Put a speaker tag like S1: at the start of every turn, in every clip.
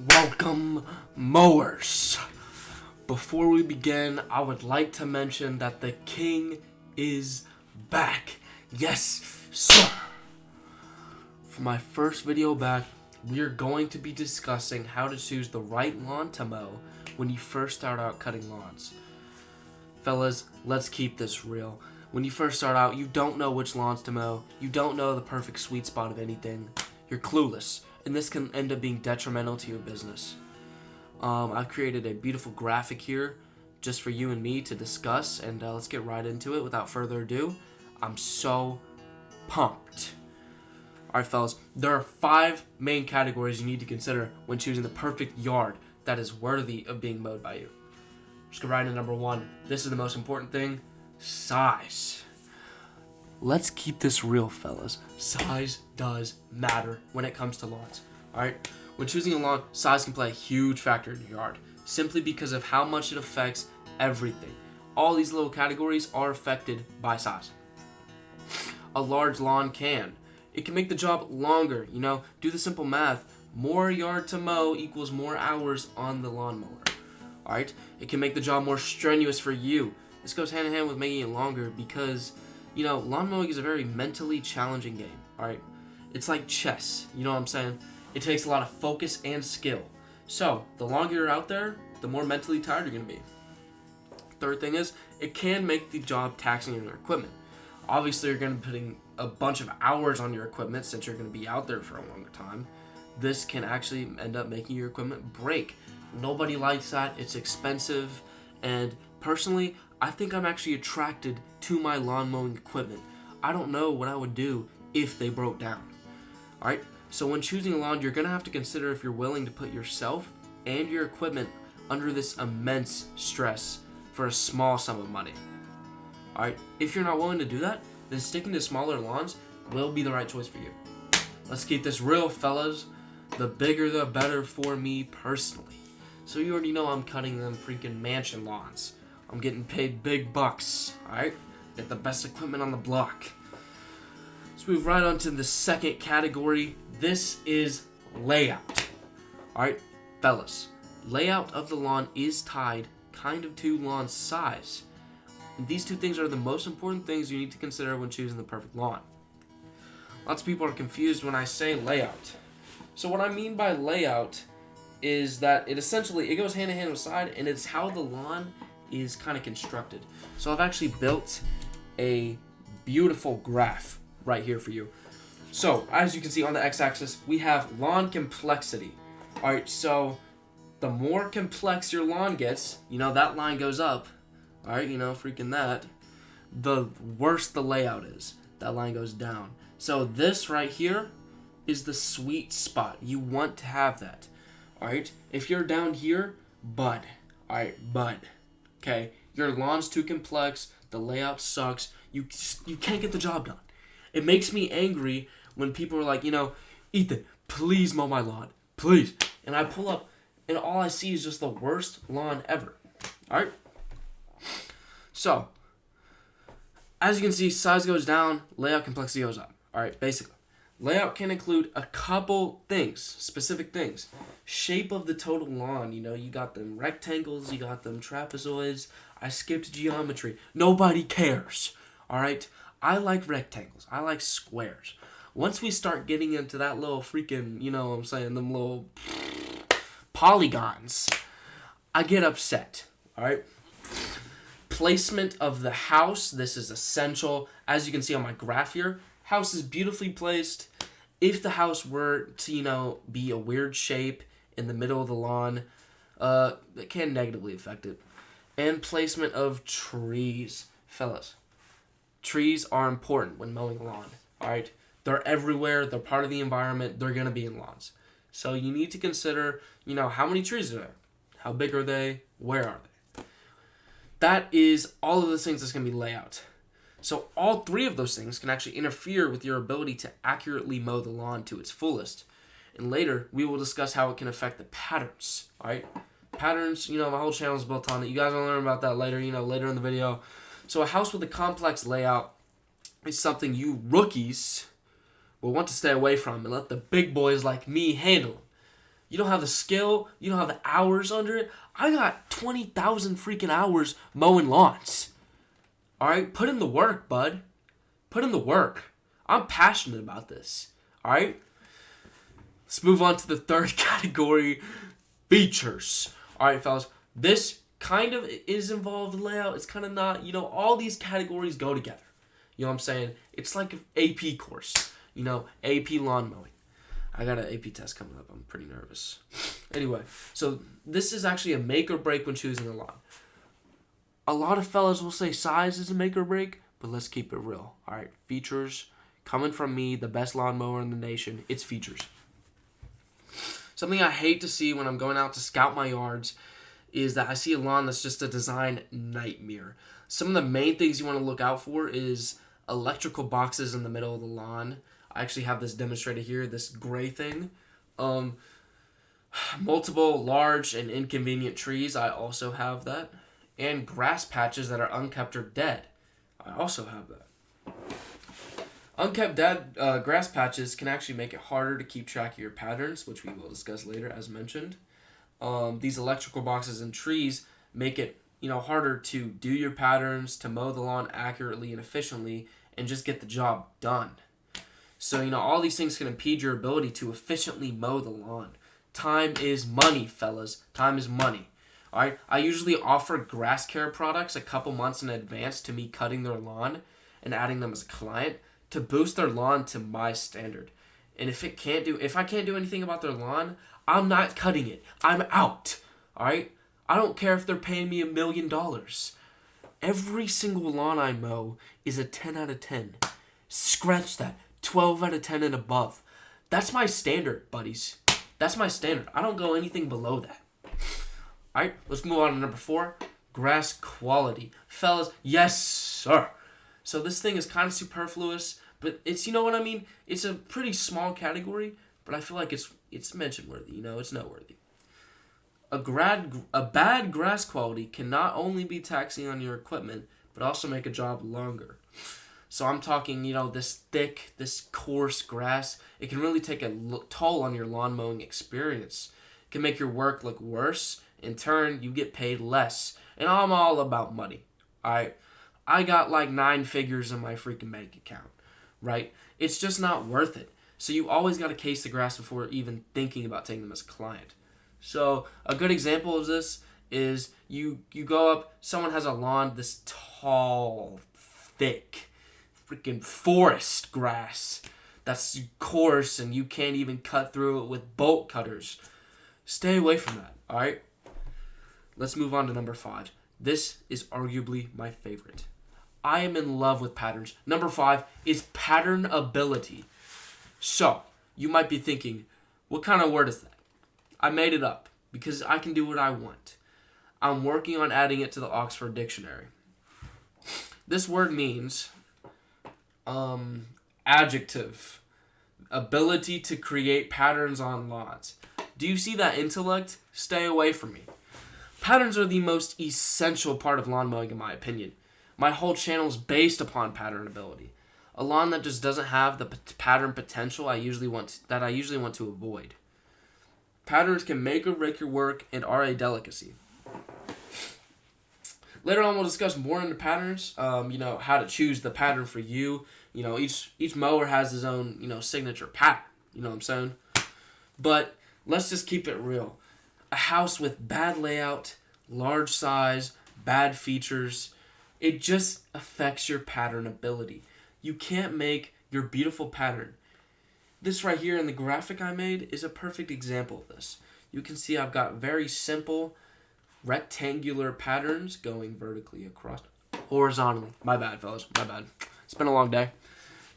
S1: Welcome, mowers. Before we begin, I would like to mention that the king is back. Yes, sir. For my first video back, we are going to be discussing how to choose the right lawn to mow when you first start out cutting lawns. Fellas, let's keep this real. When you first start out, you don't know which lawns to mow. You don't know the perfect sweet spot of anything. You're clueless, and this can end up being detrimental to your business. I've created a beautiful graphic here just for you and me to discuss, and let's get right into it without further ado. I'm so pumped. Alright fellas, there are 5 main categories you need to consider when choosing the perfect yard that is worthy of being mowed by you. Let's go right into number 1. This is the most important thing: size. Let's keep this real, fellas. Size does matter when it comes to lawns. Alright? When choosing a lawn, size can play a huge factor in your yard, simply because of how much it affects everything. All these little categories are affected by size. A large lawn can. It can make the job longer. Do the simple math. More yard to mow equals more hours on the lawnmower. Alright? It can make the job more strenuous for you. This goes hand in hand with making it longer because, lawn mowing is a very mentally challenging game. Alright? It's like chess. You know what I'm saying? It takes a lot of focus and skill. So, the longer you're out there, the more mentally tired you're going to be. Third thing is, it can make the job taxing on your equipment. Obviously, you're going to be putting a bunch of hours on your equipment since you're going to be out there for a longer time. This can actually end up making your equipment break. Nobody likes that. It's expensive. And personally, I think I'm actually attracted to my lawn mowing equipment. I don't know what I would do if they broke down. Alright? So when choosing a lawn, you're going to have to consider if you're willing to put yourself and your equipment under this immense stress for a small sum of money. Alright? If you're not willing to do that, then sticking to smaller lawns will be the right choice for you. Let's keep this real, fellas. The bigger the better for me personally. So you already know I'm cutting them freaking mansion lawns. I'm getting paid big bucks. Alright? Get the best equipment on the block. Let's move right on to the second category. This is layout. Alright, fellas. Layout of the lawn is tied kind of to lawn size. And these two things are the most important things you need to consider when choosing the perfect lawn. Lots of people are confused when I say layout. So what I mean by layout is that it goes hand in hand with size, and it's how the lawn is kind of constructed. So I've actually built a beautiful graph right here for you. So, as you can see on the x-axis, we have lawn complexity. Alright, so the more complex your lawn gets, that line goes up. Alright, freaking that. The worse the layout is. That line goes down. So this right here is the sweet spot. You want to have that. Alright, if you're down here, bud. Alright, bud. Okay, your lawn's too complex. The layout sucks. You can't get the job done. It makes me angry when people are like, Ethan, please mow my lawn. Please. And I pull up, and all I see is just the worst lawn ever. Alright? So, as you can see, size goes down, layout complexity goes up. Alright, basically. Layout can include a couple things, specific things. Shape of the total lawn, you got them rectangles, you got them trapezoids. I skipped geometry. Nobody cares. Alright? I like rectangles. I like squares. Once we start getting into that little freaking, them little polygons, I get upset. Alright? Placement of the house. This is essential. As you can see on my graph here, house is beautifully placed. If the house were to, be a weird shape in the middle of the lawn, it can negatively affect it. And placement of trees. Fellas, trees are important when mowing a lawn. Alright? They're everywhere. They're part of the environment. They're going to be in lawns. So you need to consider, how many trees are there? How big are they? Where are they? That is all of the things that's going to be layout. So all 3 of those things can actually interfere with your ability to accurately mow the lawn to its fullest. And later, we will discuss how it can affect the patterns. Alright? Patterns, my whole channel is built on it. You guys will learn about that later, later in the video. So a house with a complex layout is something you rookies will want to stay away from and let the big boys like me handle them. You don't have the skill. You don't have the hours under it. I got 20,000 freaking hours mowing lawns. All right? Put in the work, bud. Put in the work. I'm passionate about this. All right? Let's move on to the third category, features. All right, fellas. This kind of is involved in layout. It's kind of not. You know, all these categories go together. You know what I'm saying? It's like an AP course. You know, AP lawn mowing. I got an AP test coming up. I'm pretty nervous. Anyway, so this is actually a make or break when choosing a lawn. A lot of fellas will say size is a make or break, but let's keep it real. All right, features. Coming from me, the best lawnmower in the nation, it's features. Something I hate to see when I'm going out to scout my yards is that I see a lawn that's just a design nightmare. Some of the main things you want to look out for is electrical boxes in the middle of the lawn. I actually have this demonstrated here, this gray thing. Multiple large and inconvenient trees, I also have that. And grass patches that are unkept or dead. I also have that. Unkept dead grass patches can actually make it harder to keep track of your patterns, which we will discuss later, as mentioned. These electrical boxes and trees make it, harder to do your patterns, to mow the lawn accurately and efficiently, and just get the job done. So, all these things can impede your ability to efficiently mow the lawn. Time is money, fellas. Time is money. All right? I usually offer grass care products a couple months in advance to me cutting their lawn and adding them as a client to boost their lawn to my standard. And if I can't do anything about their lawn, I'm not cutting it. I'm out. All right? I don't care if they're paying me $1 million. Every single lawn I mow is a 10 out of 10. Scratch that. 12 out of 10 and above. That's my standard, buddies. That's my standard. I don't go anything below that. All right, let's move on to number 4, grass quality. Fellas, yes, sir. So this thing is kind of superfluous, but it's, you know what I mean? It's a pretty small category, but I feel like it's mention worthy, it's noteworthy. A bad grass quality can not only be taxing on your equipment, but also make a job longer. So I'm talking, this thick, this coarse grass. It can really take a toll on your lawn mowing experience. It can make your work look worse. In turn, you get paid less. And I'm all about money. I got like 9 figures in my freaking bank account, right? It's just not worth it. So you always got to case the grass before even thinking about taking them as a client. So a good example of this is you go up, someone has a lawn, this tall, thick, freaking forest grass that's coarse and you can't even cut through it with bolt cutters. Stay away from that, all right? Let's move on to number 5. This is arguably my favorite. I am in love with patterns. Number 5 is pattern ability. So, you might be thinking, what kind of word is that? I made it up because I can do what I want. I'm working on adding it to the Oxford Dictionary. This word means adjective, ability to create patterns on lawns. Do you see that intellect? Stay away from me. Patterns are the most essential part of lawn mowing in my opinion. My whole channel is based upon pattern ability. A lawn that just doesn't have the pattern potential I usually want to avoid. Patterns can make or break your work and are a delicacy. Later on, we'll discuss more into patterns. How to choose the pattern for you. Each mower has his own, signature pattern. You know what I'm saying? But let's just keep it real. A house with bad layout, large size, bad features, it just affects your pattern ability. You can't make your beautiful pattern. This right here in the graphic I made is a perfect example of this. You can see I've got very simple rectangular patterns going vertically across, horizontally. My bad, fellas. My bad. It's been a long day.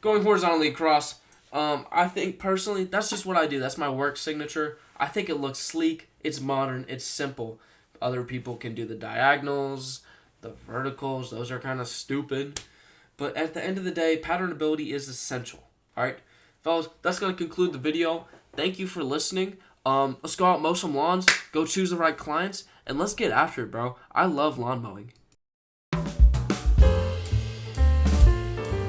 S1: Going horizontally across. I think personally, that's just what I do. That's my work signature. I think it looks sleek. It's modern. It's simple. Other people can do the diagonals, the verticals. Those are kind of stupid. But at the end of the day, pattern ability is essential. All right, fellas, that's going to conclude the video. Thank you for listening. Let's go out, mow some lawns, go choose the right clients, and let's get after it, bro. I love lawn mowing.